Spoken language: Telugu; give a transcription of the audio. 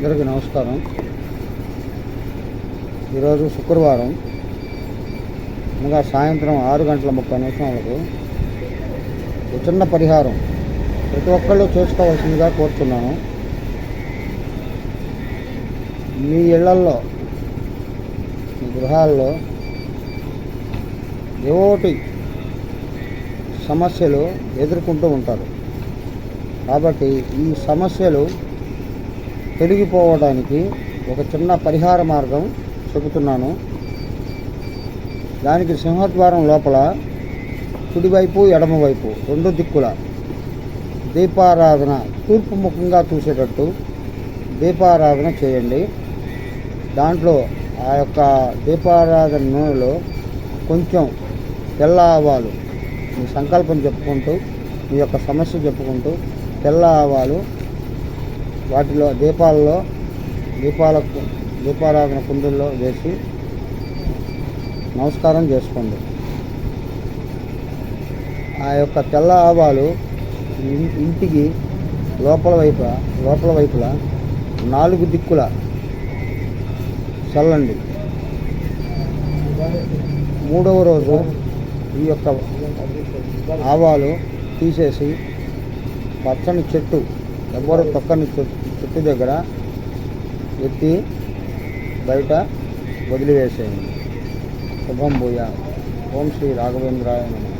అందరికీ నమస్కారం. ఈరోజు శుక్రవారం అనగా సాయంత్రం 6:30 ఒక చిన్న పరిహారం ప్రతి ఒక్కళ్ళు చేసుకోవాల్సిందిగా కోరుతున్నాను. మీ ఇళ్లల్లో, మీ గృహాల్లో ఏవోటి సమస్యలు ఎదుర్కొంటూ ఉంటారు. కాబట్టి ఈ సమస్యలు తొలగిపోవడానికి ఒక చిన్న పరిహార మార్గం చెబుతున్నాను. దానికి సింహద్వారం లోపల కుడివైపు ఎడమవైపు 2 దిక్కుల దీపారాధన, తూర్పు ముఖంగా చూసేటట్టు దీపారాధన చేయండి. దాంట్లో ఆ యొక్క దీపారాధన నూనెలో కొంచెం తెల్ల ఆవాలు, మీ సంకల్పం చెప్పుకుంటూ, మీ యొక్క సమస్య చెప్పుకుంటూ తెల్ల ఆవాలు వాటిలో దీపారాధన కుందుల్లో వేసి నమస్కారం చేసుకోండి. ఆ యొక్క తెల్ల ఆవాలు ఇంటికి లోపల వైపులా 4 దిక్కుల చల్లండి. 3వ రోజు ఈ యొక్క ఆవాలు తీసేసి పచ్చని చెట్టు, ఎవరు తొక్కని చెట్టు దగ్గర ఎత్తి బయట వదిలివేసేయండి. శుభం భూయా. ఓం శ్రీ రాఘవేంద్రాయ నమః.